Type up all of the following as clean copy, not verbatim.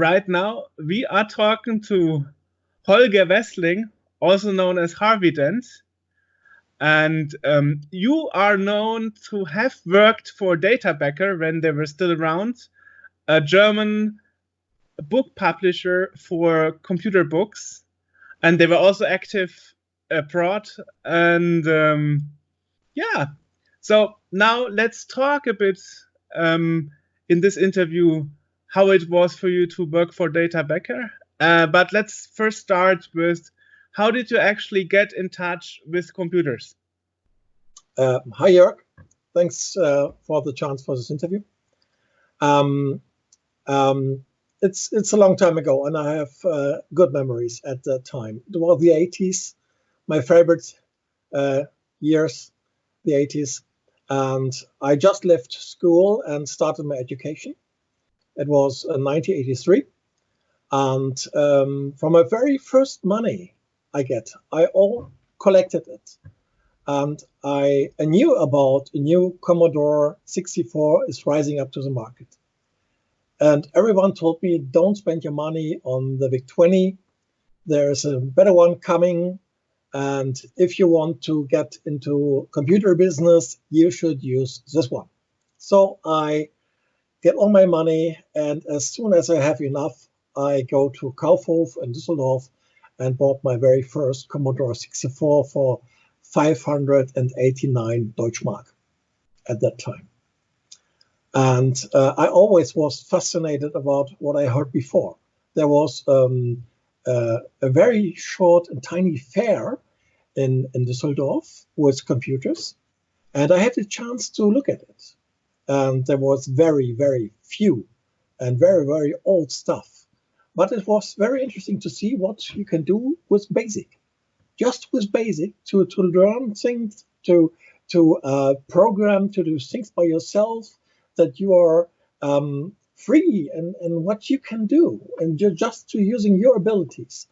right now we are talking to Holger Weßling, also known as Harvey Dent. And you are known to have worked for Data Becker when they were still around, a German book publisher for computer books. And they were also active abroad. And yeah, so now let's talk a bit in this interview how it was for you to work for Data Becker. But let's first start with, how did you actually get in touch with computers? Hi, Jörg. Thanks for the chance for this interview. It's a long time ago, and I have good memories at that time. It was the 80s, my favorite years, the 80s. And I just left school and started my education. It was 1983. And from my very first money I all collected it. And I knew about a new Commodore 64 is rising up to the market. And everyone told me, don't spend your money on the VIC-20. There's a better one coming. And if you want to get into computer business, you should use this one. So I get all my money. And as soon as I have enough, I go to Kaufhof in Düsseldorf and bought my very first Commodore 64 for 589 Deutschmark at that time. And I always was fascinated about what I heard before. There was a very short and tiny fair in Düsseldorf with computers, and I had a chance to look at it. And there was very, very few and very, very old stuff. But it was very interesting to see what you can do with BASIC. Just with BASIC, to learn things, to program, to do things by yourself, that you are free and what you can do, and you're just to using your abilities.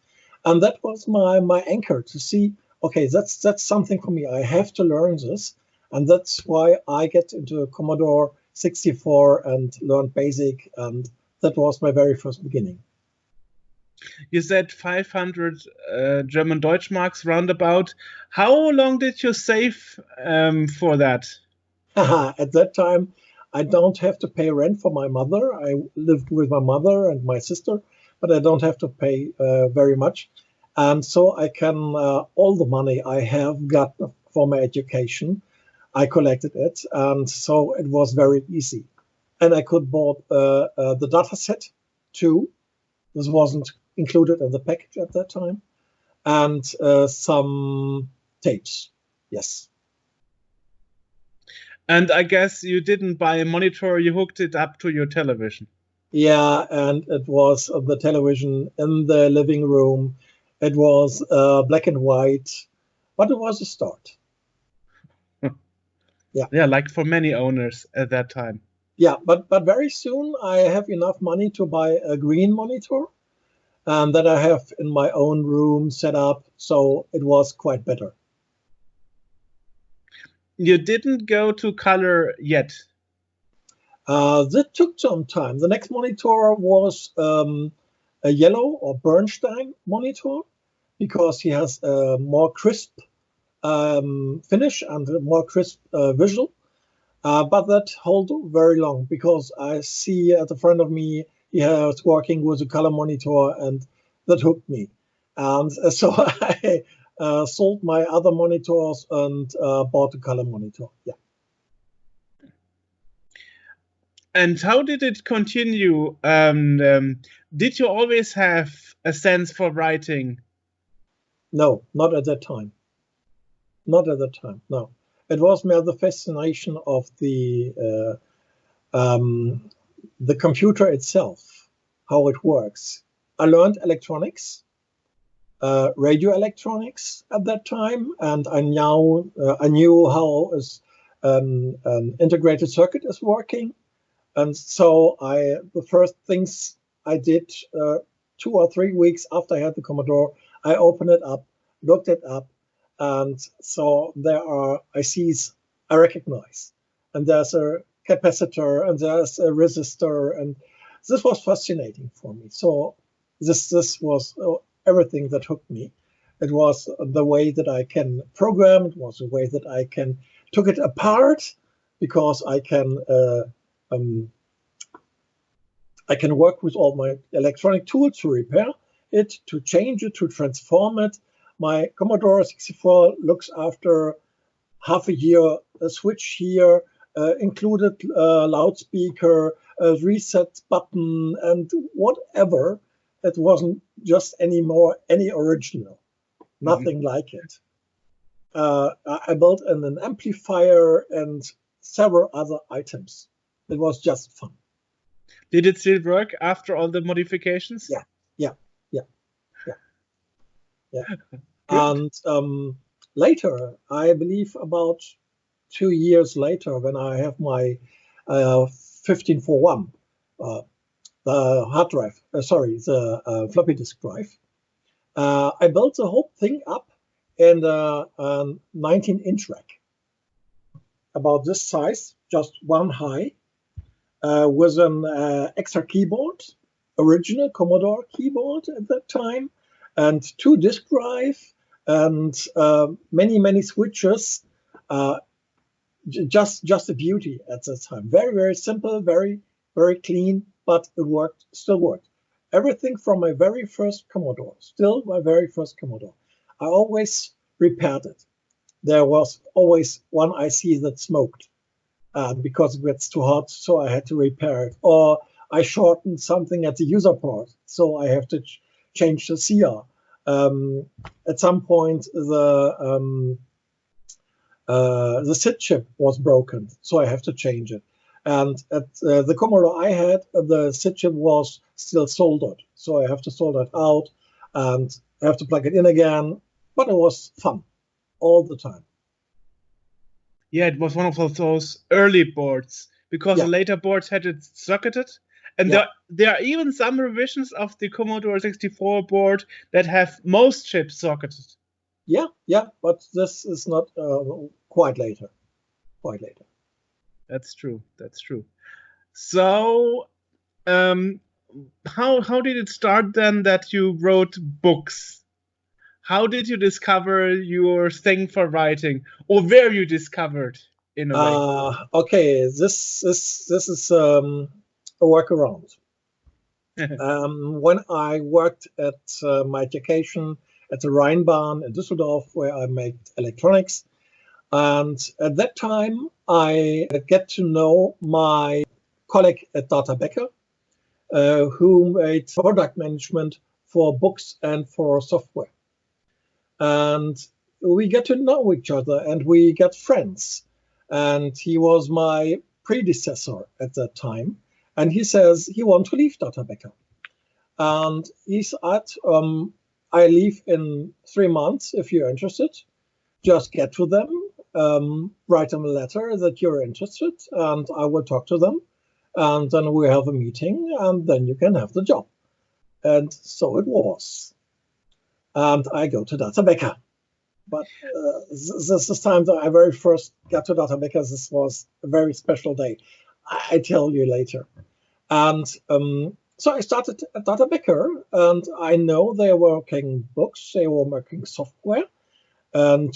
And that was my anchor to see, okay, that's something for me. I have to learn this. And that's why I get into Commodore 64 and learned BASIC. And that was my very first beginning. You said 500 German Deutschmarks roundabout. How long did you save for that? At that time, I don't have to pay rent for my mother. I lived with my mother and my sister, but I don't have to pay very much. And so I can, all the money I have got for my education, I collected it. And so it was very easy. And I could bought the data set too. This wasn't included in the package at that time. And some tapes, yes. And I guess you didn't buy a monitor, you hooked it up to your television. Yeah, and it was the television in the living room. It was black and white, but it was a start. Yeah, like for many owners at that time. Yeah, but very soon I have enough money to buy a green monitor that I have in my own room set up, so it was quite better. You didn't go to color yet? That took some time. The next monitor was a yellow or Bernstein monitor, because he has a more crisp finish and a more crisp visual. But that held very long, because I see at the front of me, he was working with a color monitor, and that hooked me. And so I sold my other monitors and bought a color monitor. Yeah. And how did it continue? Did you always have a sense for writing? No, not at that time. Not at that time, no. It was more the fascination of the computer itself, how it works. I learned electronics, radio electronics at that time, and I knew how an integrated circuit is working. And so the first things I did 2 or 3 weeks after I had the Commodore, I opened it up, looked it up, and so there are ICs I recognize. And there's a capacitor, and there's a resistor, and this was fascinating for me. So this was everything that hooked me. It was the way that I can program. It was the way that I can took it apart, because I can work with all my electronic tools to repair it, to change it, to transform it. My Commodore 64 looks after half a year, a switch here, included loudspeaker, a reset button, and whatever. It wasn't just any original. Nothing like it. I built an amplifier and several other items. It was just fun. Did it still work after all the modifications? Yeah. And later, I believe about 2 years later, when I have my 1541, the hard drive, the floppy disk drive, I built the whole thing up in a 19-inch rack, about this size, just one high, with an extra keyboard, original Commodore keyboard at that time, and 2 disk drive, and many switches. Just a beauty at that time. Very, very simple, very, very clean, but it worked, still worked. Everything from my very first Commodore, still my very first Commodore. I always repaired it. There was always one IC that smoked because it gets too hot, so I had to repair it. Or I shortened something at the user port, so I have to change the CR. At some point, the SID chip was broken, so I have to change it. And at the Commodore I had, the SID chip was still soldered, so I have to solder it out, and I have to plug it in again. But it was fun all the time. Yeah, it was one of those early boards, because the later boards had it socketed. And there are even some revisions of the Commodore 64 board that have most chips socketed. Yeah, but this is not quite later. That's true. So, how did it start then that you wrote books? How did you discover your thing for writing, or where you discovered in a way? Okay, this is a workaround. When I worked at my education at the Rheinbahn in Düsseldorf, where I made electronics, and at that time I get to know my colleague at Data Becker, who made product management for books and for software. And we get to know each other, and we get friends. And he was my predecessor at that time. And he says he wants to leave Data Becker. And he said, I leave in 3 months if you're interested. Just get to them, write them a letter that you're interested, and I will talk to them. And then we have a meeting, and then you can have the job. And so it was. And I go to Data Becker. But this time that I very first got to Data Becker, this was a very special day. I tell you later. And so I started at Data Becker, and I know they were working books, they were working software, and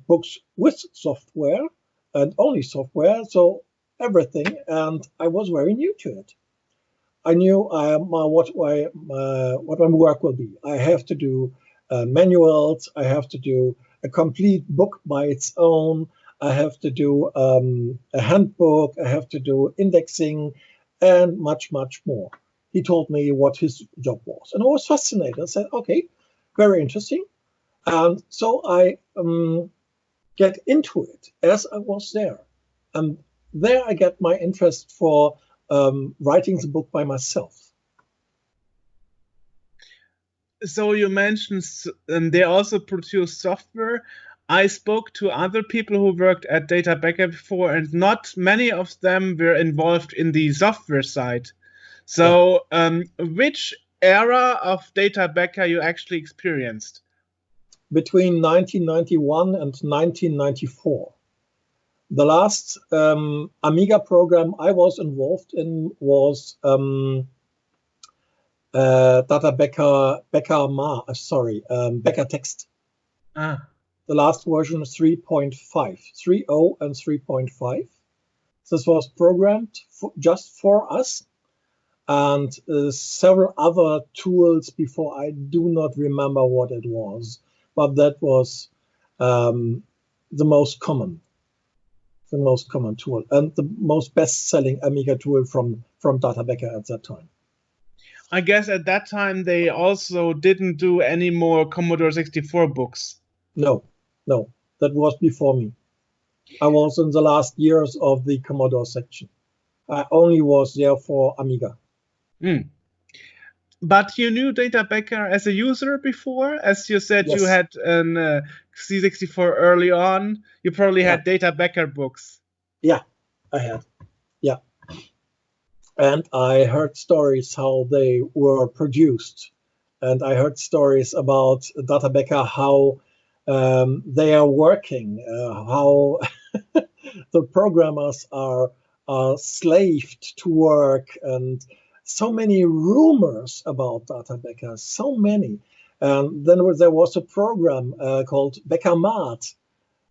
books with software, and only software, so everything. And I was very new to it. I knew what my work will be. I have to do manuals. I have to do a complete book by its own. I have to do a handbook. I have to do indexing, and much, much more. He told me what his job was, and I was fascinated. I said, "Okay, very interesting." And so I get into it as I was there, and there I get my interest for writing the book by myself. So you mentioned they also produce software. I spoke to other people who worked at Data Becker before, and not many of them were involved in the software side. So which era of Data Becker you actually experienced? Between 1991 and 1994. The last Amiga program I was involved in was Data Becker, Becker text. Ah, The last version is 3.5, 3.0 and 3.5. This was programmed just for us, and several other tools before. I do not remember what it was, but that was the most common tool and the most best-selling Amiga tool from Data Becker at that time. I guess at that time they also didn't do any more Commodore 64 books. No, that was before me. I was in the last years of the Commodore section. I only was there for Amiga. But you knew Data Becker as a user before? As you said, Yes. you had an C64 early on. You probably had Data Becker books. Yeah, I had. Yeah. And I heard stories how they were produced. And I heard stories about Data Becker, how they are working, how the programmers are slaved to work, and so many rumors about Data Becker, so many. And then there was a program called Becker Mart.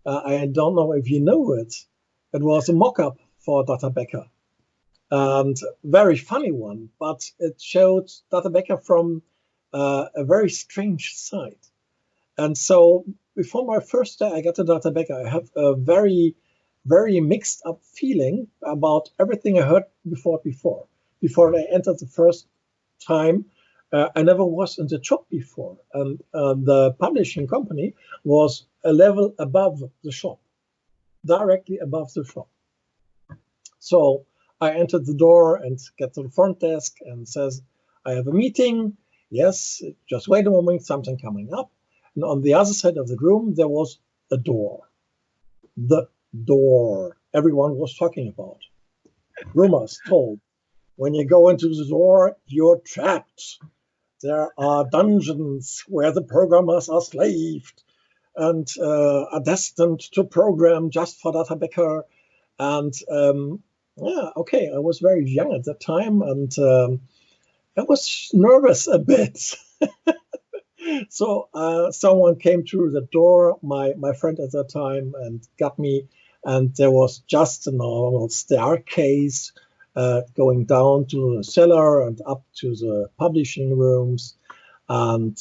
I don't know if you know it. It was a mock-up for Data Becker. And very funny one, but it showed Data Becker from a very strange side. And so before my first day I got to Data Becker, I have a very, very mixed up feeling about everything I heard before. Before I entered the first time, I never was in the shop before. And the publishing company was a level above the shop, directly above the shop. So I entered the door and get to the front desk and says, I have a meeting. Yes, just wait a moment, something coming up. And on the other side of the room, there was a door. The door everyone was talking about. Rumors told, when you go into the door, you're trapped. There are dungeons where the programmers are slaved and are destined to program just for Data Becker. And yeah, okay, I was very young at that time, and I was nervous a bit. So someone came through the door, my friend at that time, and got me. And there was just a normal staircase going down to the cellar and up to the publishing rooms. And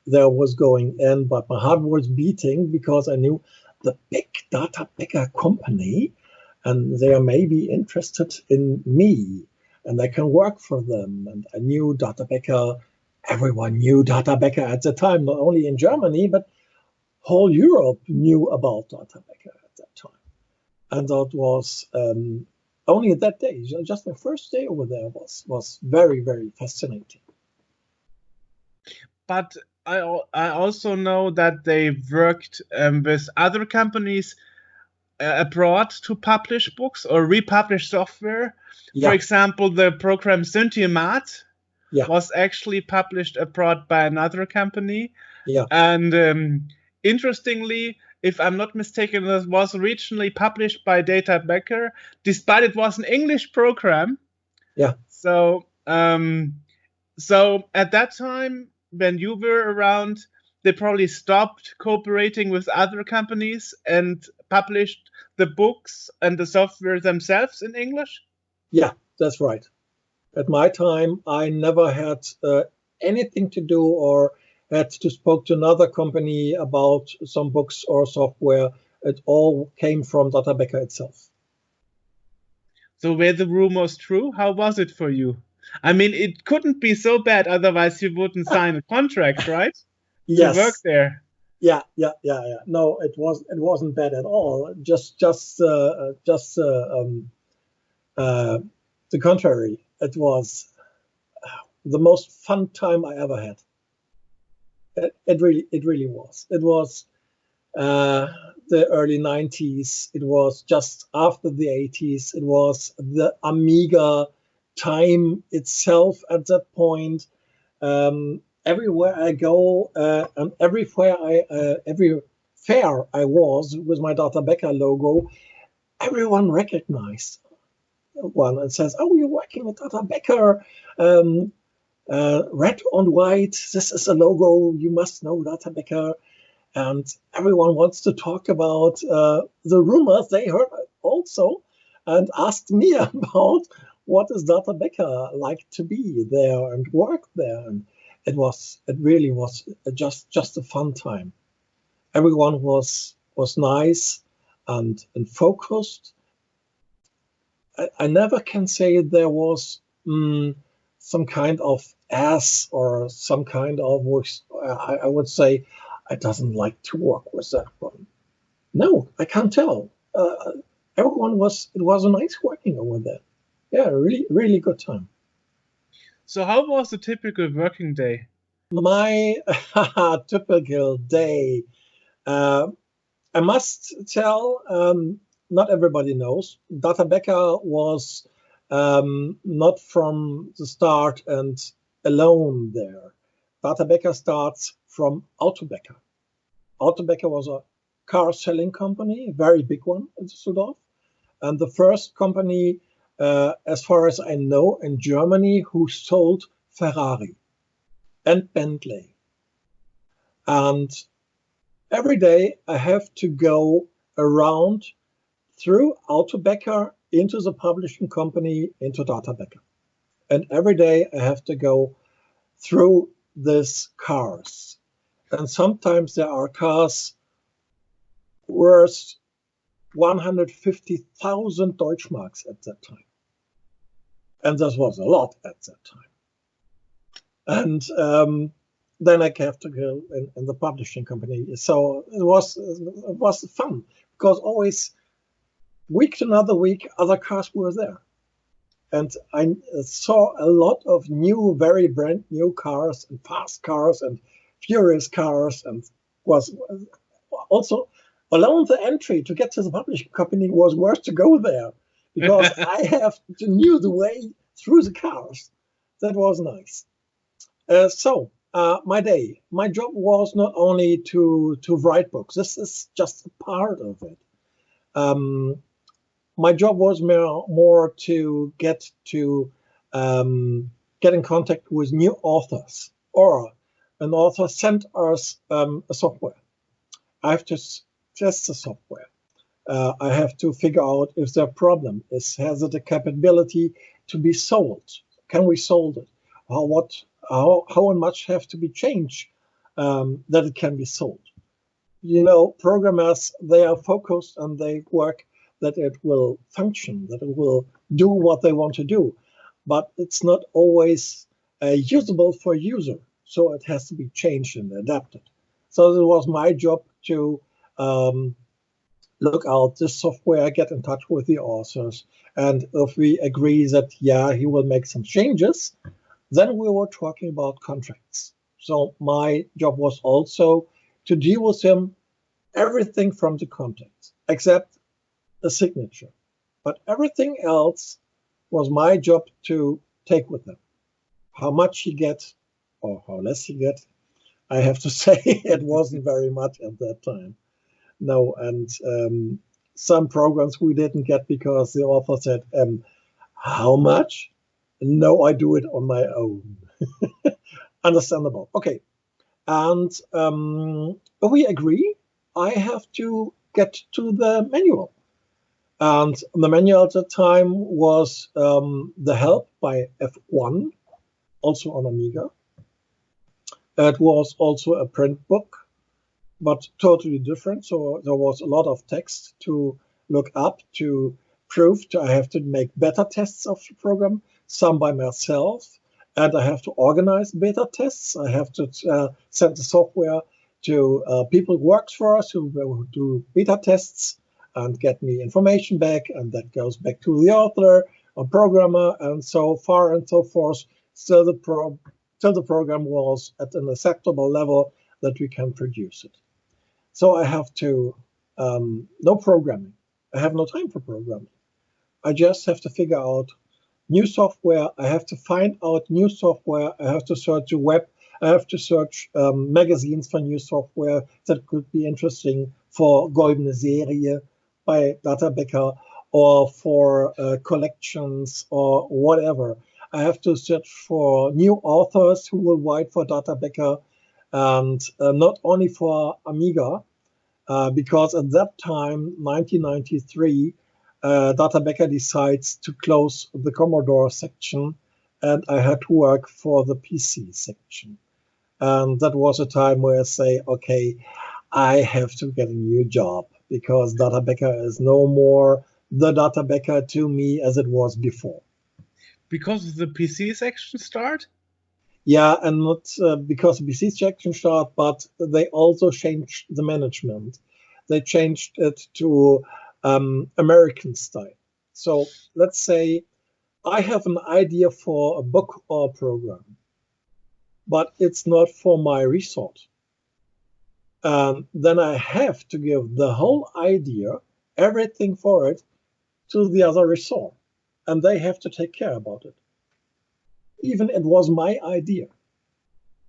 there was going in, but my heart was beating because I knew the big Data Becker company, and they are maybe interested in me, and I can work for them. And I knew Data Becker. Everyone knew Data Becker at the time, not only in Germany, but whole Europe knew about Data Becker at that time. And that was only that day, just the first day over there was very, very fascinating. But I also know that they worked with other companies abroad to publish books or republish software. Yeah. For example, the program Syntiomat was actually published abroad by another company. Yeah. And interestingly, if I'm not mistaken, it was originally published by Data Becker, despite it was an English program. Yeah. So at that time, when you were around, they probably stopped cooperating with other companies and published the books and the software themselves in English? Yeah, that's right. At my time, I never had anything to do or had to spoke to another company about some books or software. It all came from Data Becker itself. So were the rumors true? How was it for you? I mean, it couldn't be so bad, otherwise you wouldn't sign a contract, right? Yes. To work there. Yeah. No, it wasn't bad at all. Just the contrary. It was the most fun time I ever had. It really was. It was the early 90s. It was just after the 80s. It was the Amiga time itself at that point. Everywhere I go, and every fair I was with my Data Becker logo, everyone recognized one and says, "Oh, you're working with Data Becker." red on white. This is a logo. You must know Data Becker. And everyone wants to talk about the rumors they heard also, and asked me about what is Data Becker like to be there and work there. And it really was just a fun time. Everyone was nice and focused. I never can say there was some kind of ass or some kind of, I would say, I doesn't like to work with that one. No, I can't tell. Everyone it was a nice working over there. Yeah, really, really good time. So how was the typical working day? My typical day. I must tell, not everybody knows. Data Becker was not from the start and alone there. Data Becker starts from Auto Becker. Auto Becker was a car selling company, a very big one in Düsseldorf, and the first company, as far as I know, in Germany who sold Ferrari and Bentley. And every day I have to go around through Auto Becker into the publishing company, into Data Becker. And every day I have to go through these cars. And sometimes there are cars worth 150,000 Deutschmarks at that time. And this was a lot at that time. And then I have to go in the publishing company. So it was fun, because always week to another week, other cars were there. And I saw a lot of new, very brand new cars and fast cars and furious cars, and was also along the entry to get to the publishing company was worth to go there, because I have to knew the way through the cars. That was nice. My day, my job was not only to write books. This is just a part of it. My job was more to get in contact with new authors, or an author sent us a software. I have to test the software. I have to figure out if their problem has it the capability to be sold. Can we solve it? How much have to be changed that it can be sold? You know, programmers, they are focused and they work that it will function, that it will do what they want to do. But it's not always usable for a user. So it has to be changed and adapted. So it was my job to look out this software, get in touch with the authors. And if we agree that, yeah, he will make some changes, then we were talking about contracts. So my job was also to deal with him everything from the contracts, except the signature. But everything else was my job to take with him. How much he gets or how less he gets, I have to say it wasn't very much at that time. No, and some programs we didn't get because the author said, how much? No, I do it on my own. Understandable. Okay. And if we agree, I have to get to the manual. And the manual at the time was The Help by F1, also on Amiga. It was also a print book, but totally different. So there was a lot of text to look up, to prove. I have to make beta tests of the program, some by myself, and I have to organize beta tests. I have to send the software to people who work for us who do beta tests and get me information back, and that goes back to the author or programmer, and so far and so forth. So till the program was at an acceptable level that we can produce it. So I have to, no programming. I have no time for programming. I just have to figure out new software. I have to find out new software. I have to search the web. I have to search magazines for new software that could be interesting for Goldene Serie by Data Becker, or for collections or whatever. I have to search for new authors who will write for Data Becker, and not only for Amiga, because at that time, 1993, Data Becker decides to close the Commodore section, and I had to work for the PC section. And that was a time where I say, okay, I have to get a new job, because Data Becker is no more the Data Becker to me as it was before. Because of the PC section start? Yeah, and not because the PC section start, but they also changed the management. They changed it to American style. So let's say I have an idea for a book or a program, but it's not for my resort. Then I have to give the whole idea, everything for it, to the other resort, and they have to take care about it. Even it was my idea,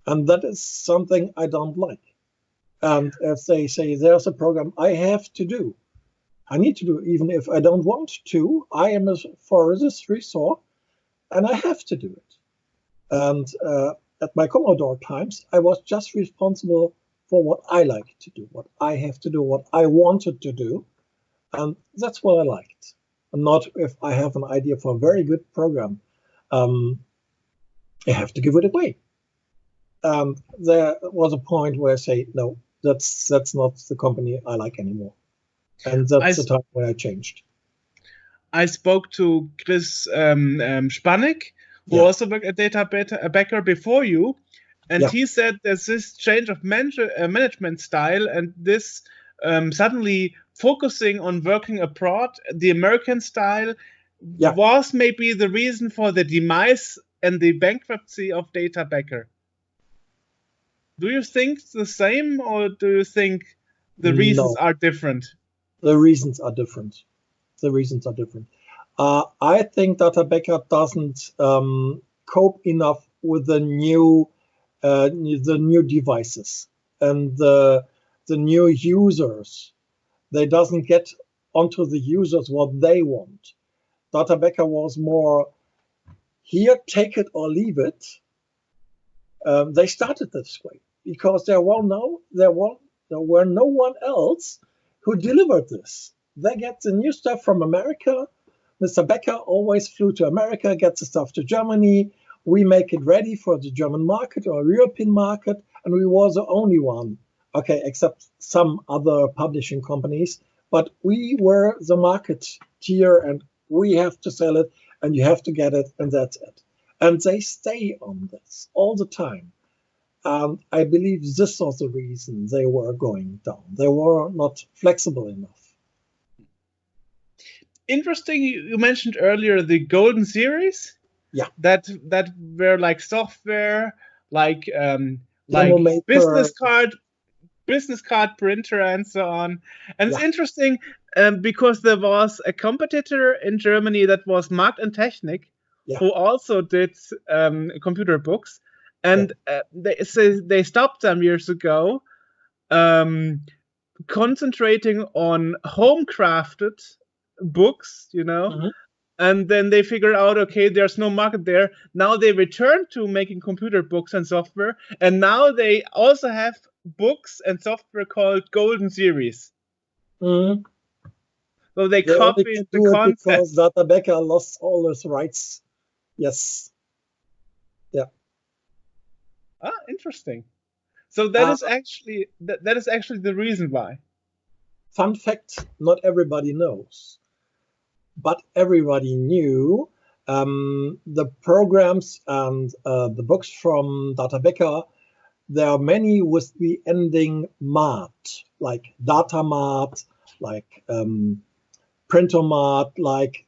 and that is something I don't like. And if they say there's a program I have to do, I need to do, even if I don't want to, I am for this resort, and I have to do it. And at my Commodore times, I was just responsible for what I like to do, what I have to do, what I wanted to do. And that's what I liked. And not if I have an idea for a very good program, I have to give it away. There was a point where I say, no, that's not the company I like anymore. And that's the time where I changed. I spoke to Chris Spanik, who also worked at Data Becker before you, and he said there's this change of management style, and this suddenly focusing on working abroad, the American style, was maybe the reason for the demise and the bankruptcy of Data Becker. Do you think the same, or do you think the reasons are different? The reasons are different. The reasons are different. I think Data Becker doesn't cope enough with the new devices and the new users. They doesn't get onto the users what they want. Data Becker was more, here, take it or leave it. They started this way because there were no one else who delivered this. They get the new stuff from America. Mr. Becker always flew to America, gets the stuff to Germany. We make it ready for the German market or European market, and we were the only one. Okay, except some other publishing companies, but we were the market tier, and we have to sell it, and you have to get it, and that's it. And they stay on this all the time. I believe this was the reason they were going down. They were not flexible enough. Interesting. You mentioned earlier the Golden Series. Yeah. That were like software, like maker, business card printer, and so on. And it's interesting because there was a competitor in Germany that was Markt und Technik, who also did computer books, and they stopped some years ago, concentrating on home-crafted books, and then they figured out, okay, there's no market there. Now they return to making computer books and software, and now they also have books and software called Golden Series. Mm-hmm. So they copied the concept. Because Data Becker lost all his rights. Yes. Yeah. Ah, interesting. So that is actually the reason why. Fun fact: not everybody knows, but everybody knew the programs and the books from Data Becker. There are many with the ending "mat," like Datamat, like Printomat, like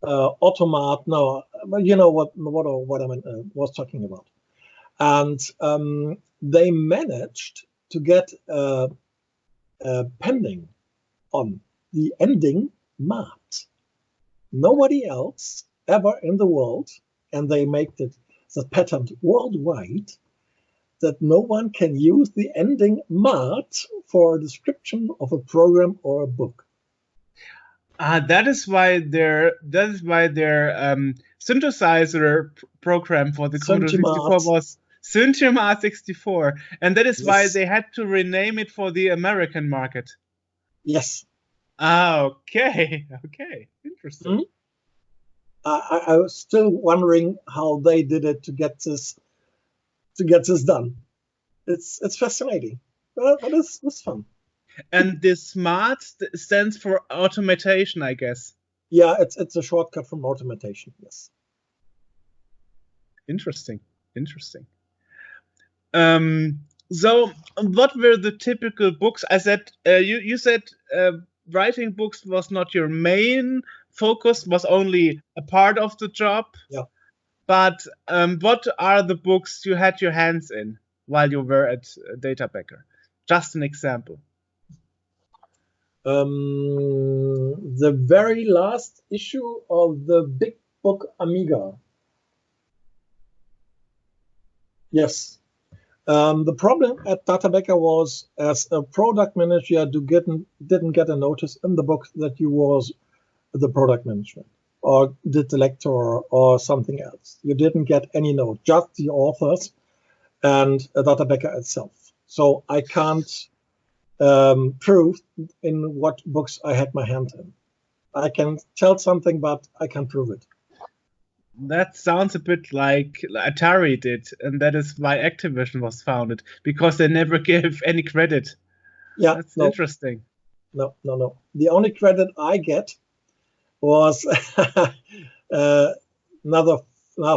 Automat. No, you know what I was talking about. And they managed to get pending on the ending "mat." Nobody else ever in the world, and they make the patent worldwide, that no one can use the ending "mat" for a description of a program or a book. That is why their synthesizer program for the Commodore 64 Synthemart. was Synthemart 64, and that is why Yes. they had to rename it for the American market. Yes. Okay, okay, interesting. Mhm. I was still wondering how they did it to get this done. It's fascinating, but it's fun. And the smart stands for automation, I guess. Yeah, it's a shortcut from automation. Yes. Interesting, interesting. So, what were the typical books? I said you said writing books was not your main focus, was only a part of the job. Yeah. But what are the books you had your hands in while you were at Data Becker? Just an example. The very last issue of the big book Amiga. Yes. The problem at Data Becker was, as a product manager, you didn't get a notice in the book that you was the product management or did the lecture or something else. You didn't get any note, just the authors and Data Becker itself. So I can't prove in what books I had my hand in. I can tell something, but I can't prove it. That sounds a bit like Atari did, and that is why Activision was founded, because they never gave any credit. Yeah, That's no, interesting. no. The only credit I get was another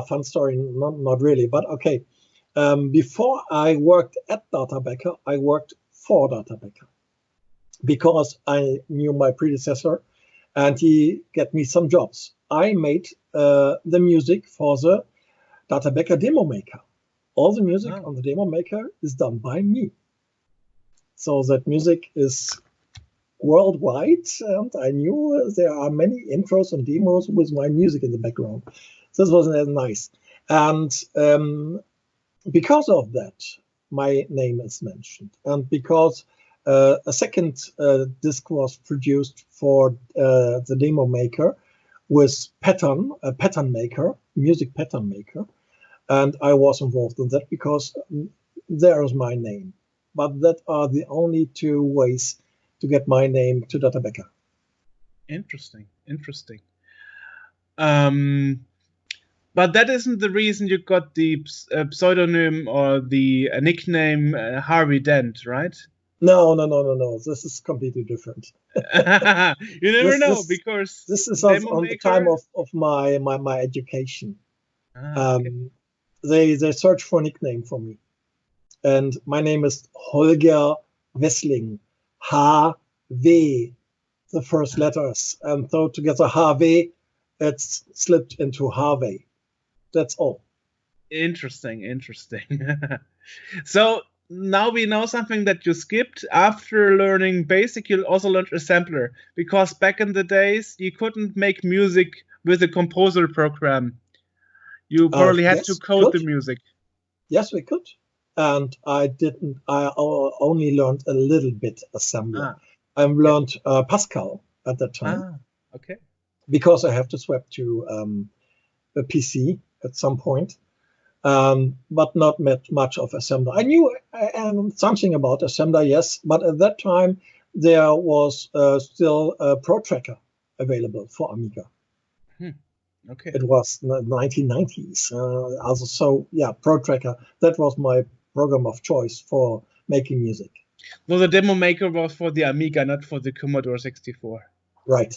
fun story. Not really, but okay. Before I worked at Data Becker, I worked for Data Becker because I knew my predecessor and he get me some jobs. I made the music for the Data Becker demo maker. All the music on the demo maker is done by me. So that music is worldwide, and I knew there are many intros and demos with my music in the background. This was nice. And because of that, my name is mentioned. And because a second disc was produced for the demo maker with a pattern maker, music pattern maker. And I was involved in that because there is my name. But that are the only two ways to get my name to Data Becker. Interesting, interesting. But that isn't the reason you got the pseudonym or the nickname Harvey Dent, right? No. This is completely different. You never know, because this is on the time of my education. Okay. They search for a nickname for me, and my name is Holger Weßling. H-W, the first letters, and so together Harvey, it's slipped into Harvey. That's all. Interesting. So now we know something that you skipped. After learning BASIC, you also learned assembler, because back in the days you couldn't make music with a composer program. You probably had to code the music. Yes, we could. And I didn't. I only learned a little bit assembler. I learned Pascal at that time. Okay. Because I have to swap to a PC at some point. But not much of assembler. I knew something about assembler, yes, but at that time there was still a Pro Tracker available for Amiga. Okay. It was 1990s. So yeah, Pro Tracker. That was my program of choice for making music. So the demo maker was for the Amiga, not for the Commodore 64. Right.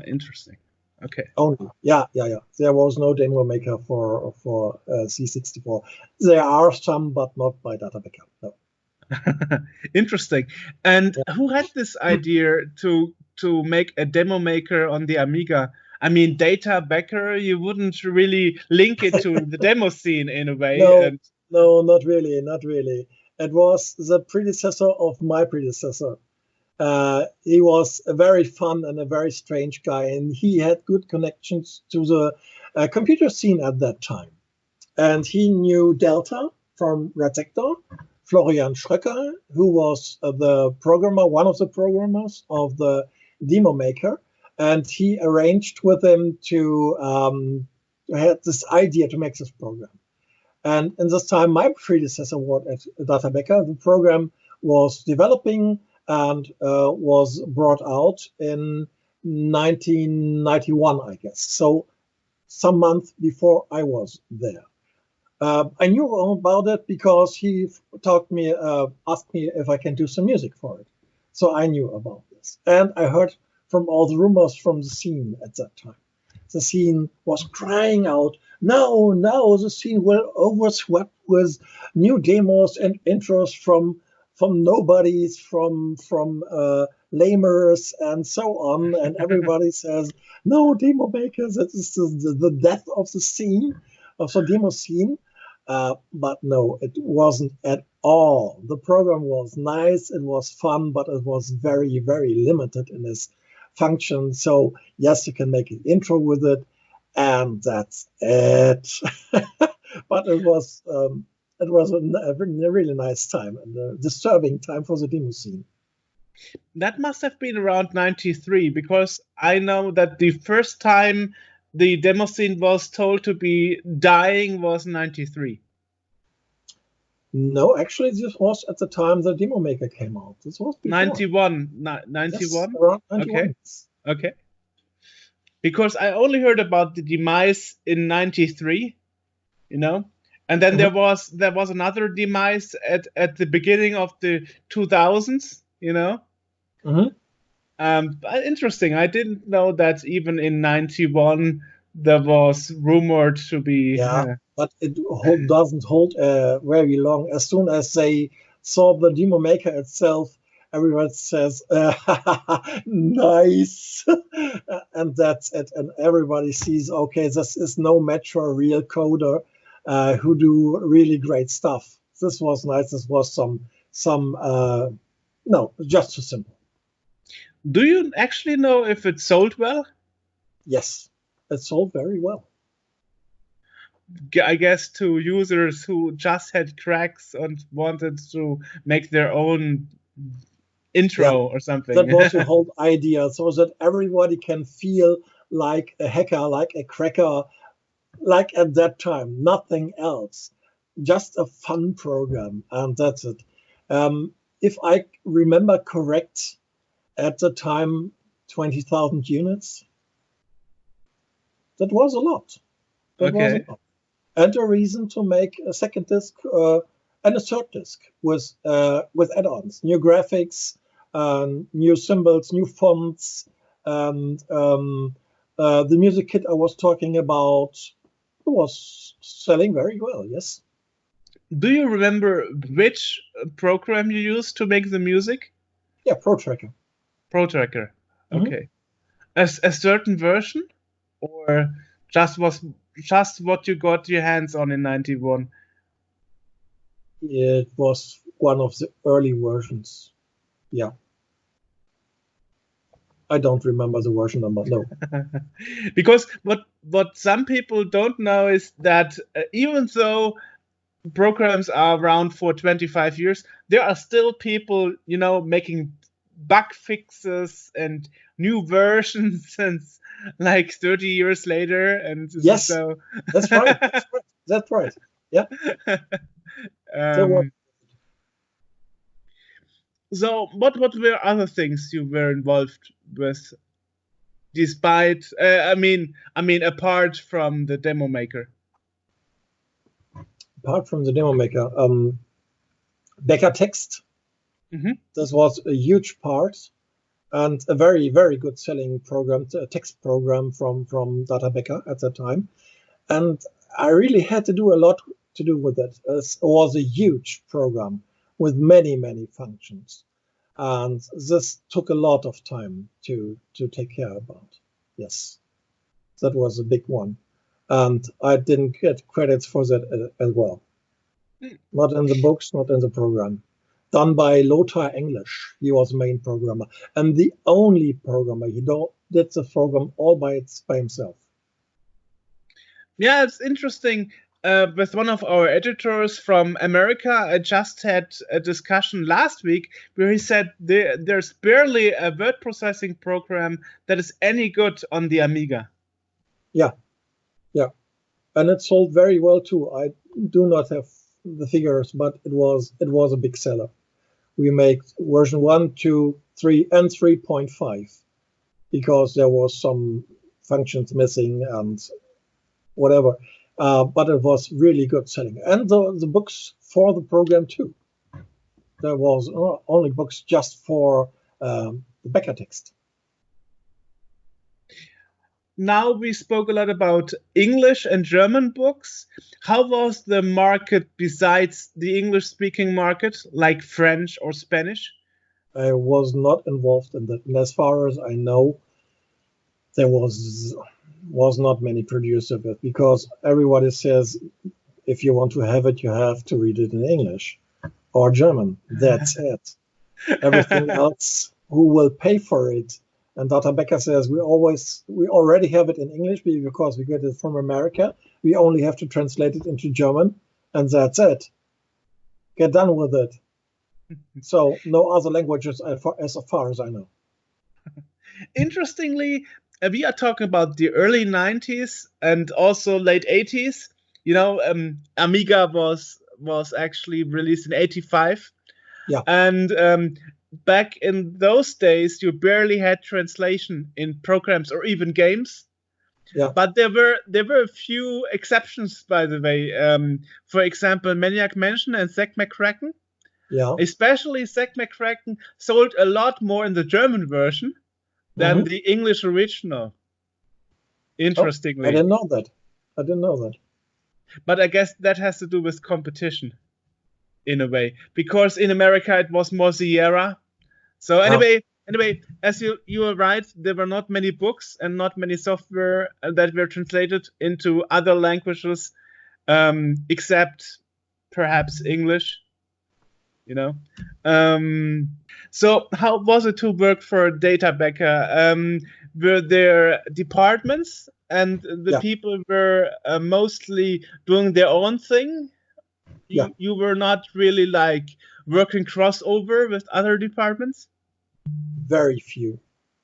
Interesting. Okay. Only. Yeah. There was no demo maker for C64. There are some, but not by Data Becker. No. Interesting. And who had this idea to make a demo maker on the Amiga? I mean, Data Becker, you wouldn't really link it to the demo scene in a way. No, not really. It was the predecessor of my predecessor. He was a very fun and a very strange guy, and he had good connections to the computer scene at that time. And he knew Delta from Red Sector, Florian Schröcker, who was the programmer, one of the programmers of the demo maker, and he arranged with him to had this idea to make this program. And in this time, my predecessor was at Data Becker. The program was developing and was brought out in 1991, I guess. So some month before I was there. I knew all about it because he asked me if I can do some music for it. So I knew about this. And I heard from all the rumors from the scene at that time. The scene was crying out, no, the scene will overswept with new demos and intros from nobodies, from lamers and so on. And everybody says, no, demo makers, it is the death of the scene, of the demo scene. But no, it wasn't at all. The program was nice, it was fun, but it was very, very limited in its function. So yes, you can make an intro with it, and that's it. But it was a really nice time and a disturbing time for the demo scene. That must have been around 93, because I know that the first time the demo scene was told to be dying was 93. No, actually, this was at the time the demo maker came out. This was before. 91. 91? Yes, around 91. Okay. Because I only heard about the demise in 93, and then there was another demise at the beginning of the 2000s, Interesting. I didn't know that even in 91 there was rumored to be. Yeah, but it doesn't hold very long. As soon as they saw the demo maker itself, everyone says, nice. And that's it. And everybody sees, okay, this is no match for a real coder who do really great stuff. This was nice. This was no, just too simple. Do you actually know if it sold well? Yes, it sold very well. I guess to users who just had cracks and wanted to make their own intro or something. That was the whole idea, so that everybody can feel like a hacker, like a cracker, like at that time, nothing else. Just a fun program, and that's it. If I remember correct, at the time, 20,000 units. That was a lot. Was a lot. And a reason to make a second disc and a third disc with add-ons, new graphics, new symbols, new fonts, and the music kit I was talking about was selling very well. Yes. Do you remember which program you used to make the music? Yeah, ProTracker. ProTracker. Okay. Mm-hmm. A certain version, or just what you got your hands on in 91? It was one of the early versions. Yeah. I don't remember the version number, no. Because what some people don't know is that even though programs are around for 25 years, there are still people, making bug fixes and new versions and like 30 years later. And yes, so that's right. That's right. Yeah. So what were other things you were involved with, despite apart from the demo maker? Apart from the demo maker, Becker Text. Mm-hmm. This was a huge part, and a very, very good selling program, a text program from Data Becker at that time. And I really had to do a lot to do with it. It was a huge program with many, many functions. And this took a lot of time to take care about. Yes, that was a big one. And I didn't get credits for that as well. Not in the books, not in the program. Done by Lothar English. He was the main programmer. And the only programmer. He did the program all by himself. Yeah, it's interesting. with one of our editors from America. I just had a discussion last week where he said there's barely a word processing program that is any good on the Amiga. Yeah, yeah, and it sold very well too. I do not have the figures, but it was a big seller. We make version 1, 2, 3, and 3.5 because there was some functions missing and whatever. But it was really good selling. And the books for the program too. There was only books just for the Becker text. Now we spoke a lot about English and German books. How was the market besides the English-speaking market, like French or Spanish? I was not involved in that. And as far as I know, there was not many producers of it, because everybody says if you want to have it, you have to read it in English or German. That's it. Everything else, who will pay for it? And Data Becker says we already have it in English because we get it from America. We only have to translate it into German, and that's it. Get done with it. So no other languages as far as I know. Interestingly, we are talking about the early 90s and also late 80s. You know, Amiga was actually released in 85. Yeah. And back in those days, you barely had translation in programs or even games. Yeah. But there were a few exceptions, by the way. For example, Maniac Mansion and Zack McCracken. Yeah. Especially Zack McCracken sold a lot more in the German version than the English original. Interestingly. Oh, I didn't know that. But I guess that has to do with competition, in a way. Because in America, it was more Sierra. So anyway, as you were right, there were not many books and not many software that were translated into other languages, except perhaps English. You know. So how was it to work for Data Becker? Were there departments and the people were mostly doing their own thing? You were not really like working crossover with other departments? Very few.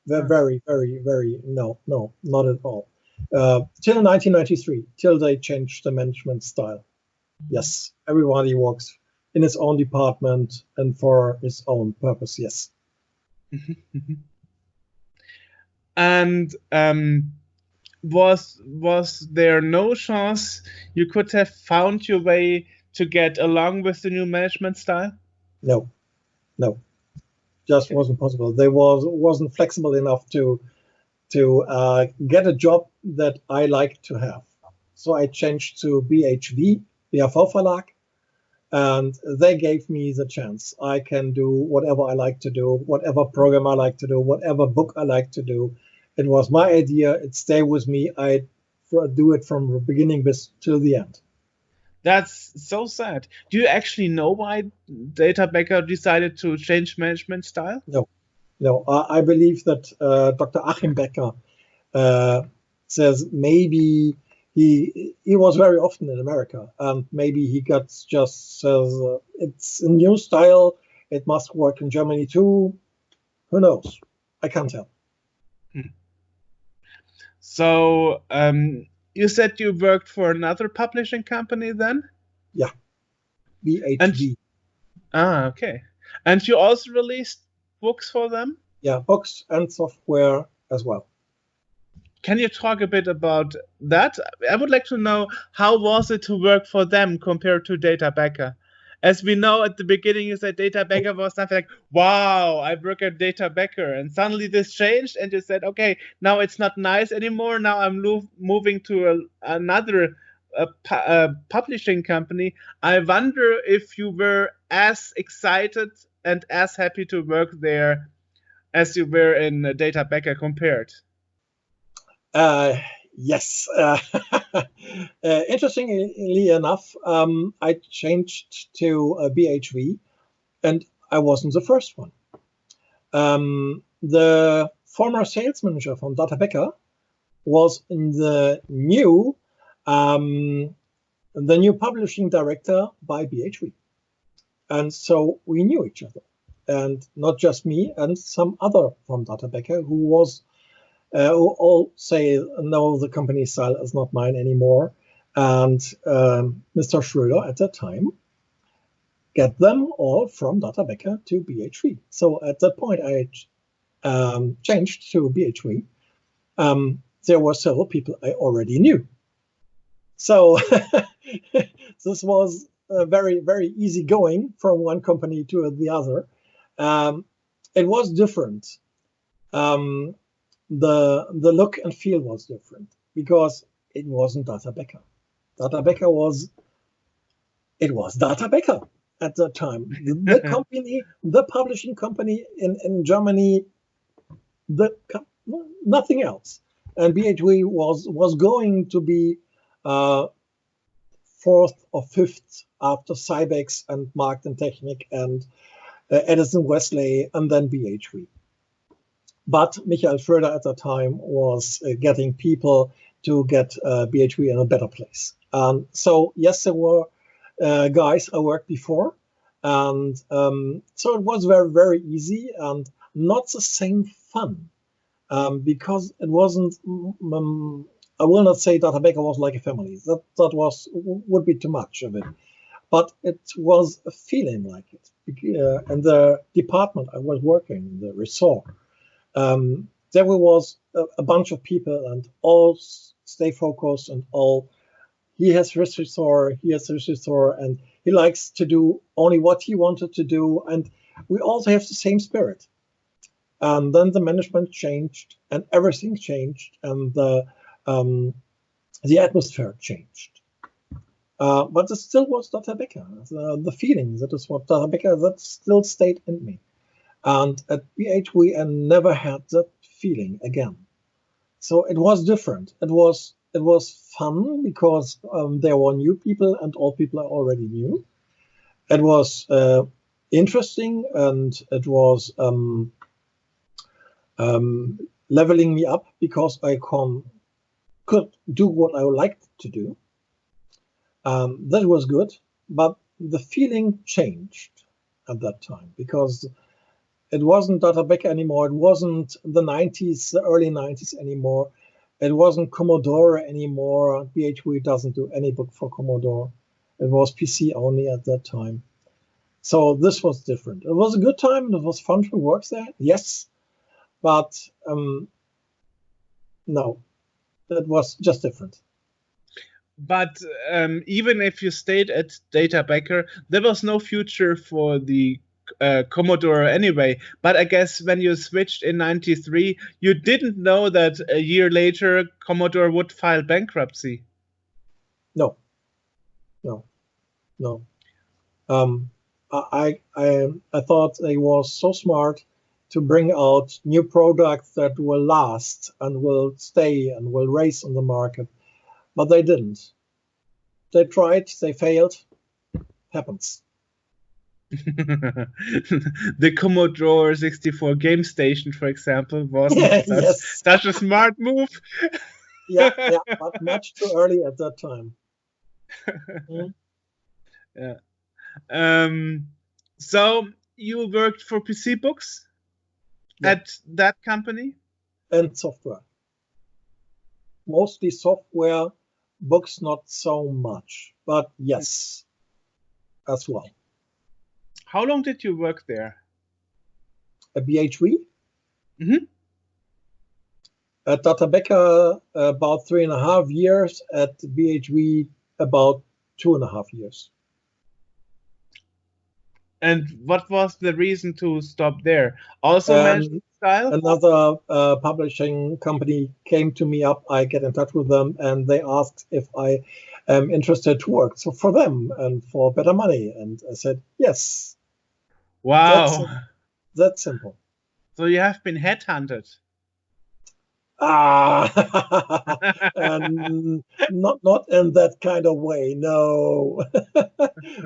Very, very, very, no, not at all. Till 1993, till they changed the management style. Yes, everybody works in his own department and for his own purpose, yes. And was there no chance you could have found your way to get along with the new management style? No. Just wasn't possible. They wasn't flexible enough to get a job that I like to have. So I changed to BHV, BHV Verlag, and they gave me the chance. I can do whatever I like to do, whatever program I like to do, whatever book I like to do. It was my idea. It stayed with me. I do it from the beginning till the end. That's so sad. Do you actually know why Data Becker decided to change management style? No. I believe that Dr. Achim Becker says maybe he was very often in America, and maybe he just says it's a new style. It must work in Germany too. Who knows? I can't tell. So you said you worked for another publishing company then? Yeah, BHV. Okay. And you also released books for them? Yeah, books and software as well. Can you talk a bit about that? I would like to know, how was it to work for them compared to Data Becker? As we know at the beginning, you said Data Becker was something like, wow, I work at Data Becker. And suddenly this changed and you said, okay, now it's not nice anymore. Now I'm moving to another publishing company. I wonder if you were as excited and as happy to work there as you were in Data Becker compared. Yes. Interestingly enough, I changed to BHV, and I wasn't the first one. The former sales manager from Data Becker was in the new the new publishing director by BHV. And so we knew each other. And not just me, and some other from Data Becker who all say, no, the company style is not mine anymore. And Mr. Schröder at that time get them all from Data Becker to BHV. So at that point, I changed to BHV. There were several people I already knew. So this was very, very easy going from one company to the other. It was different. The look and feel was different because it wasn't Data Becker. Data Becker was Data Becker at that time. The company, the publishing company in Germany, nothing else. And BHV was going to be fourth or fifth after Cybex and Markt & Technik and Edison Weßling and then BHV. But Michael Schröder at that time was getting people to get BHV in a better place. So yes, there were guys I worked before. And so it was very, very easy and not the same fun because it wasn't, I will not say Data Becker was like a family. That would be too much of it. But it was a feeling like it. And the department I was working, the resort, there was a bunch of people and all stay focused and all, he has this resort, he has this resort, and he likes to do only what he wanted to do. And we also have the same spirit. And then the management changed and everything changed and the atmosphere changed. But it still was Data Becker. The feeling, that is what Data Becker, that still stayed in me. And at BHV, I never had that feeling again. So it was different. It was fun because there were new people and all people I already knew. It was interesting and it was leveling me up because I could do what I liked to do. That was good, but the feeling changed at that time because it wasn't Data Becker anymore. It wasn't the 90s, the early 90s anymore. It wasn't Commodore anymore. BHV doesn't do any book for Commodore. It was PC only at that time. So this was different. It was a good time. It was fun to work there. Yes, but no, it was just different. But even if you stayed at Data Becker, there was no future for the Commodore anyway. But I guess when you switched in '93, you didn't know that a year later Commodore would file bankruptcy. No. I thought they was so smart to bring out new products that will last and will stay and will race on the market. But they didn't. They tried, they failed. Happens. The Commodore 64 game station, for example, wasn't such a smart move. yeah, but much too early at that time. Yeah. So you worked for PC books at that company? And software. Mostly software, books not so much, but yes, as well. How long did you work there? At BHV? Mm-hmm. At Data Becker, about 3.5 years. At BHV, about 2.5 years. And what was the reason to stop there? Also management style? Another publishing company came to me up. I get in touch with them, and they asked if I am interested to work for them and for better money. And I said, yes. Wow. That's simple. So you have been headhunted. And not in that kind of way. No,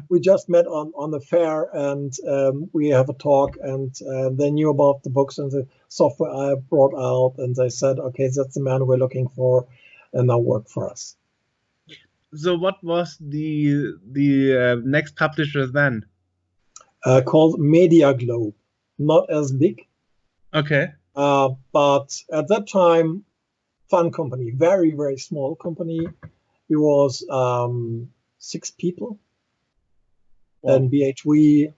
we just met on the fair and we have a talk, and they knew about the books and the software I brought out, and they said, okay, that's the man we're looking for, and now work for us. So what was the next publisher then? Called Media Globe. Not as big, Okay. but at that time, fun company, very, very small company. It was 6 people. Wow. And BHV,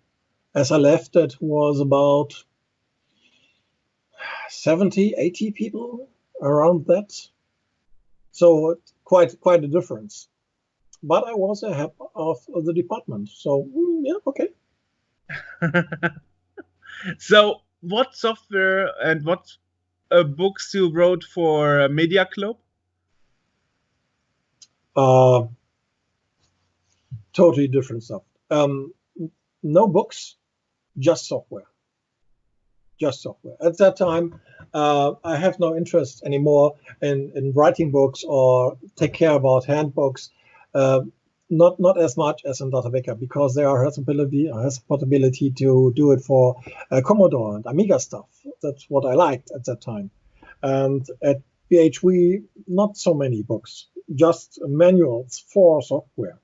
as I left it, was about 70, 80 people, around that. So quite a difference. But I was a head of the department. So yeah, okay. So what software and what books you wrote for Media Club? Totally different stuff. No books, just software. Just software. At that time, I have no interest anymore in writing books or take care about handbooks. Not as much as in Data Becker, because there has a possibility to do it for Commodore and Amiga stuff. That's what I liked at that time. And at BHV, not so many books, just manuals for software.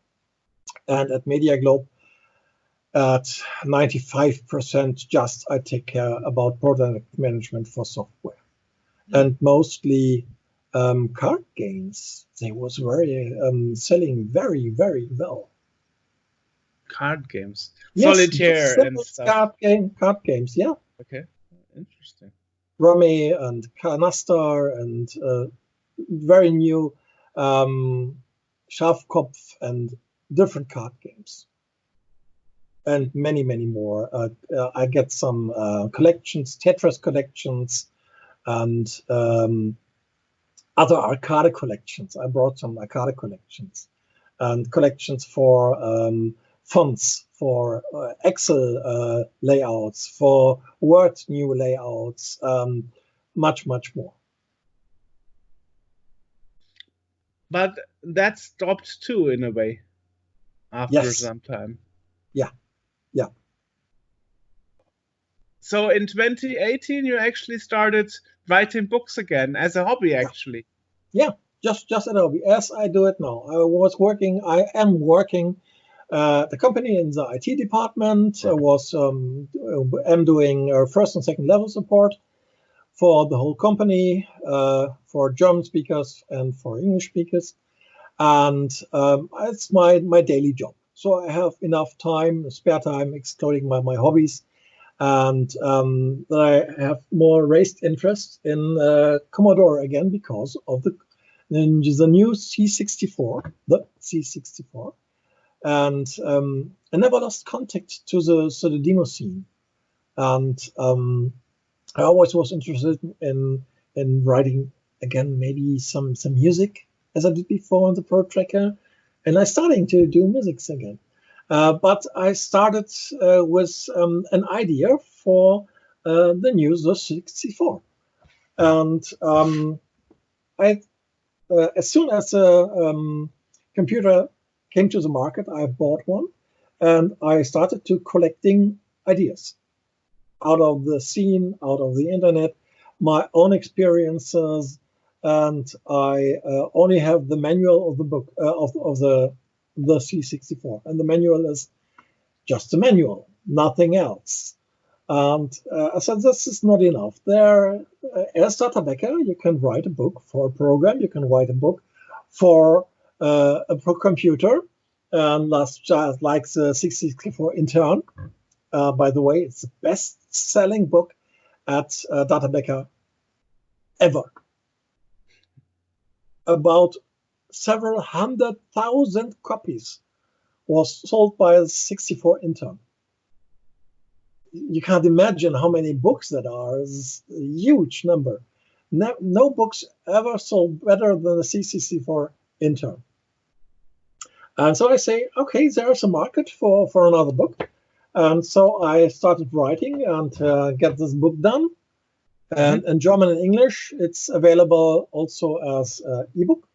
And at Media Globe, at 95% just I take care about product management for software. And mostly card games. They was very selling very, very well. Card games. Yes, Solitaire and stuff. Card games, yeah. Okay, interesting. Rummy and Canastar and very new Schafkopf and different card games. And many, many more. I get some collections, Tetris collections, and other arcade collections. I brought some arcade collections and collections for fonts, for Excel layouts, for Word new layouts, much, much more. But that stopped too, in a way, after some time. Yeah. Yeah. So in 2018, you actually started writing books again as a hobby, actually. Yeah, just a hobby, as I do it now. I am working the company in the IT department. I'm doing first and second level support for the whole company, for German speakers and for English speakers. And it's my daily job. So I have enough time, spare time, exploring my hobbies. And I have more raised interest in Commodore again because of the new C64, the C64. And I never lost contact to the demo scene. And I always was interested in writing again, maybe some music, as I did before on the Pro Tracker. And I'm starting to do music again. But I started with an idea for the new Z64. And as soon as a computer came to the market, I bought one. And I started to collecting ideas out of the scene, out of the internet, my own experiences. And I only have the manual of the book, of the C64. And the manual is just a manual, nothing else. And I said, this is not enough. There, as Data Becker, you can write a book for a program. You can write a book for a computer. And just like the C64 intern. By the way, it's the best-selling book at Data Becker ever. About several 100,000 copies was sold by a 64 intern. You can't imagine how many books that are. It's a huge number. No books ever sold better than the C64 intern. And so I say, okay, there's a market for another book. And so I started writing and get this book done. And in German and English, it's available also as ebook.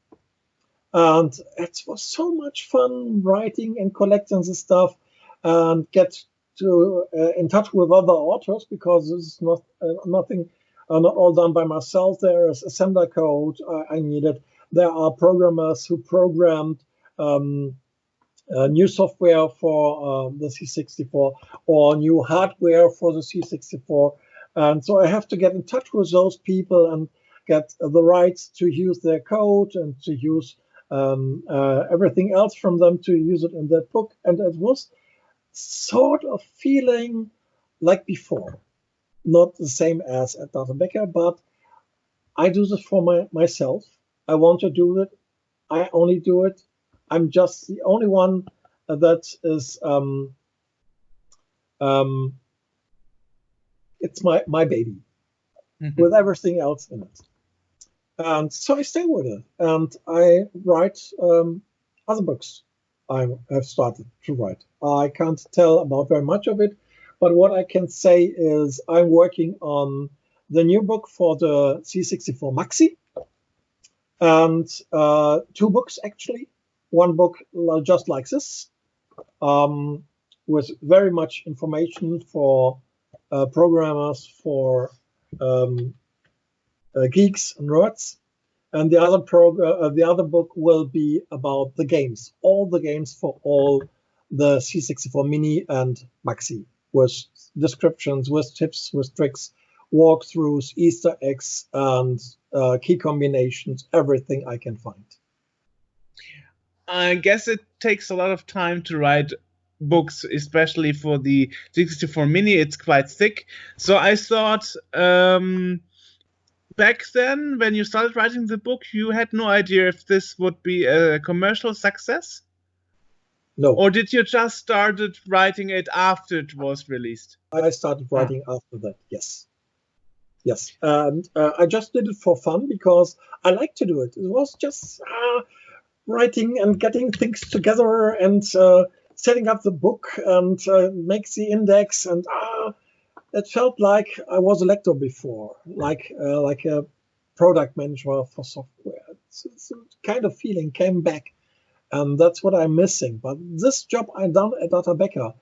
And it was so much fun writing and collecting this stuff and get to in touch with other authors, because this is not all done by myself. There is assembler code I needed. There are programmers who programmed new software for the C64 or new hardware for the C64. And so I have to get in touch with those people and get the rights to use their code and to use everything else from them to use it in that book. And it was sort of feeling like before. Not the same as at Data Becker, but I do this for myself. I want to do it. I only do it. I'm just the only one that is, it's my baby with everything else in it. And so I stay with it. And I write other books I have started to write. I can't tell about very much of it, but what I can say is I'm working on the new book for the C64 Maxi, and two books actually. One book just like this, with very much information for programmers, for geeks and nerds, and the other book will be about the games, all the games for all the C64 Mini and Maxi, with descriptions, with tips, with tricks, walkthroughs, Easter eggs, and key combinations, everything I can find. I guess it takes a lot of time to write books, especially for the 64 Mini. It's quite thick. So I thought back then, when you started writing the book, you had no idea if this would be a commercial success? No. Or did you just started writing it after it was released? I started writing after that, yes. Yes, and I just did it for fun because I like to do it. It was just writing and getting things together and setting up the book and make the index, and it felt like I was a lecturer before, like a product manager for software. It's a kind of feeling came back, and that's what I'm missing. But this job I done at Data Becker,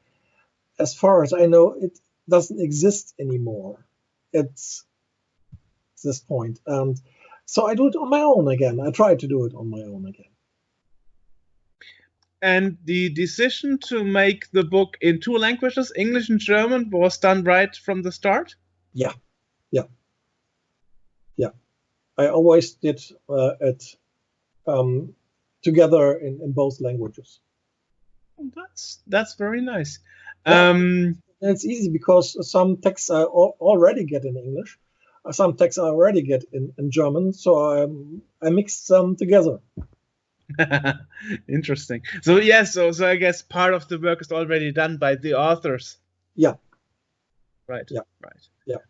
as far as I know, it doesn't exist anymore. It's this point, and so I do it on my own again. I try to do it on my own again. And the decision to make the book in two languages, English and German, was done right from the start? Yeah. I always did it together in both languages. That's very nice. It's easy because some texts I already get in English, some texts I already get in German, so I mixed them together. Interesting. So yes, so I guess part of the work is already done by the authors. Yeah. Right. Yeah. Right. Yeah.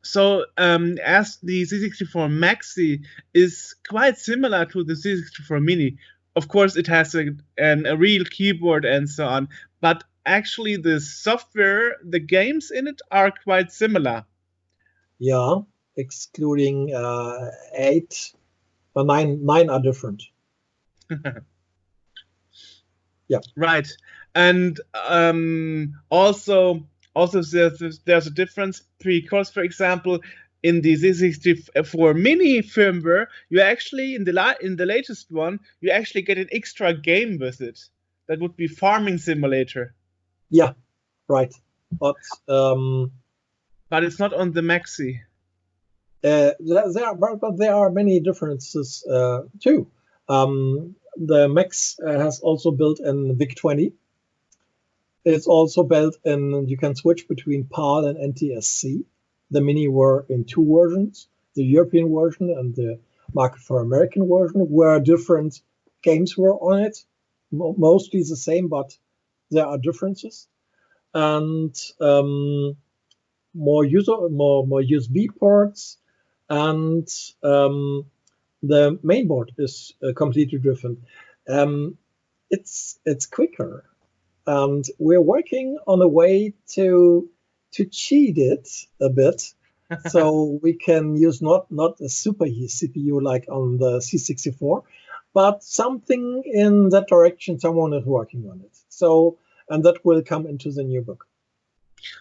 So as the C64 Maxi is quite similar to the C64 Mini, of course it has a real keyboard and so on, but actually the software, the games in it are quite similar. Yeah, excluding 8 or 9 are different. Yeah. Right. And also there's a difference because, for example, in the C64 Mini firmware, you actually in the latest one, you actually get an extra game with it. That would be Farming Simulator. Yeah, right. But it's not on the Maxi. There are many differences too. The Max has also built in VIC-20. It's also built in, you can switch between PAL and NTSC. The Mini were in two versions, the European version and the market for American version, where different games were on it. Mostly the same, but there are differences. And more USB ports, and the mainboard is completely different. It's quicker, and we're working on a way to cheat it a bit, so we can use not a super CPU like on the C64, but something in that direction. Someone is working on it. So, and that will come into the new book.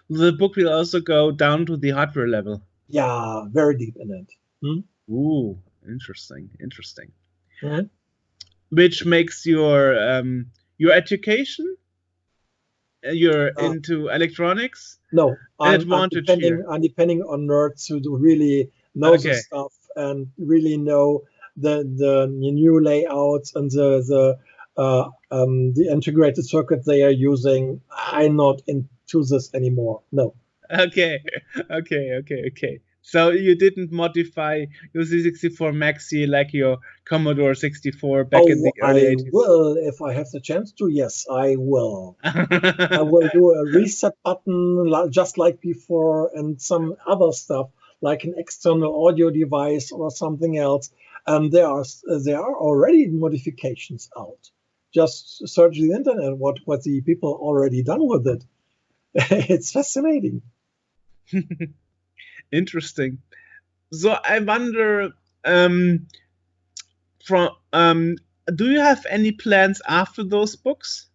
The book will also go down to the hardware level. Yeah, very deep in it. Ooh, interesting. Mm-hmm. which makes your education, you're into electronics, No, an I'm advantage here. depending on nerds who do really know the stuff and really know the new layouts and the integrated circuit they are using. I'm not into this anymore. No. Okay. So you didn't modify your C64 Maxi like your Commodore 64 back in the early I 80s? will if I have the chance to. Yes, I will. I will do a reset button just like before and some other stuff like an external audio device or something else. And there are already modifications out. Just search the internet what the people already done with it. It's fascinating. Interesting. So I wonder, do you have any plans after those books?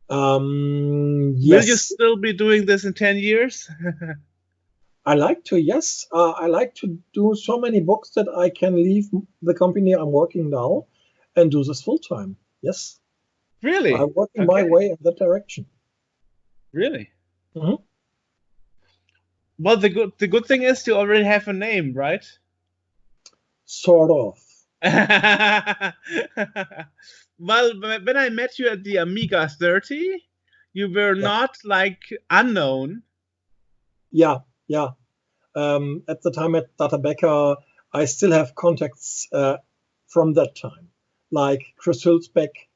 Yes. Will you still be doing this in 10 years? I like to, yes. I like to do so many books that I can leave the company I'm working now and do this full time. Yes. Really? I'm working my way in that direction. Really? Mm-hmm. Well, the good thing is you already have a name, right? Sort of. Well, when I met you at the Amiga 30, you were not like unknown. Yeah. At the time at Data Becker, I still have contacts from that time. Like Chris Hülsbeck,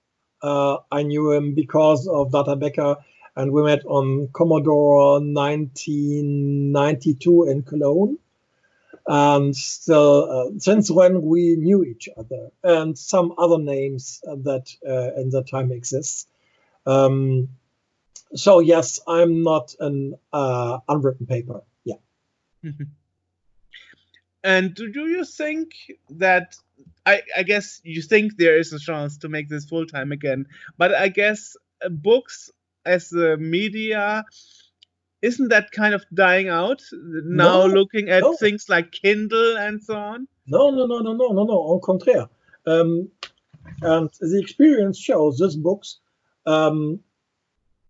I knew him because of Data Becker, and we met on Commodore 1992 in Cologne. And still, since when we knew each other, and some other names that in that time exists. So yes, I'm not an unwritten paper. Yeah. And do you think that, I guess you think there is a chance to make this full time again, but I guess books as a media, isn't that kind of dying out now, looking at things like Kindle and so on? No. Au contraire. And the experience shows these books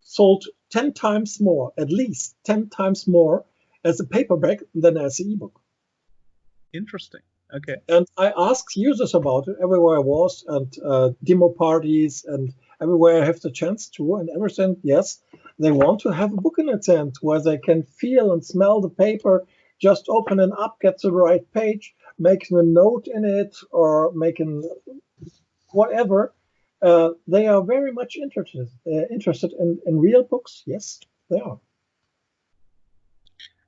sold 10 times more, at least 10 times more as a paperback than as an ebook. Interesting. Okay. And I asked users about it everywhere I was, and demo parties, and everywhere I have the chance to, and everything, yes, they want to have a book in their hand where they can feel and smell the paper, just open it up, get to the right page, making a note in it, or making whatever. They are very much interested in real books. Yes, they are.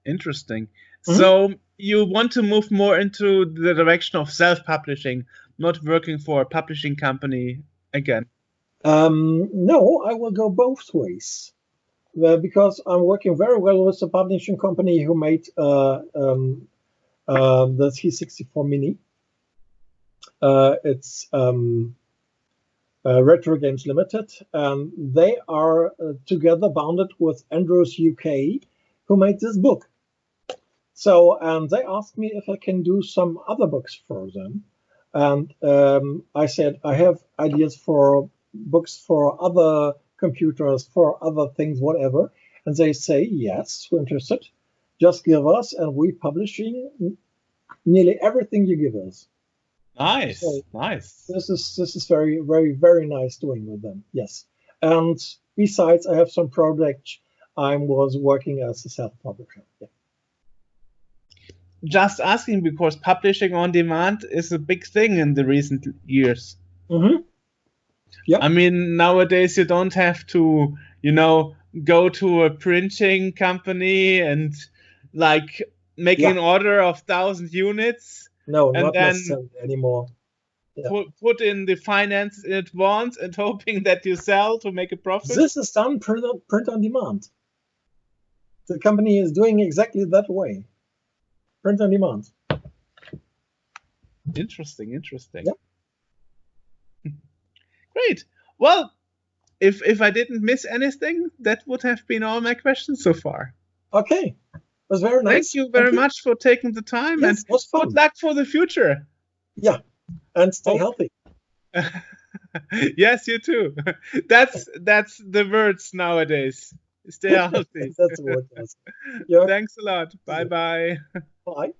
Interesting. Mm-hmm. So you want to move more into the direction of self-publishing, not working for a publishing company again? No, I will go both ways. Because I'm working very well with the publishing company who made the C64 Mini. It's Retro Games Limited, and they are together bounded with Andrews UK, who made this book. So, and they asked me if I can do some other books for them. And I said, I have ideas for books for other computers, for other things, whatever. And they say, yes, we're interested. Just give us, and we're publishing nearly everything you give us. Nice, so nice. This is very, very, very nice doing with them. Yes. And besides, I have some projects. I was working as a self-publisher. Yeah. Just asking because publishing on demand is a big thing in the recent years. Mm-hmm. Yeah. I mean, nowadays you don't have to, go to a printing company and like make an order of 1,000 units. No, not necessarily anymore. Yeah. Put in the finance in advance and hoping that you sell to make a profit. This is done print on demand. The company is doing exactly that way. Print on demand. Interesting. Yeah. Great. Well, if I didn't miss anything, that would have been all my questions so far. Okay. It was very nice. Thank you very much for taking the time, and it was fun. Good luck for the future. Yeah. and stay healthy. Yes, you too. That's the words nowadays. Stay healthy. That's the word. Yes. Thanks a lot. Bye bye. Bye.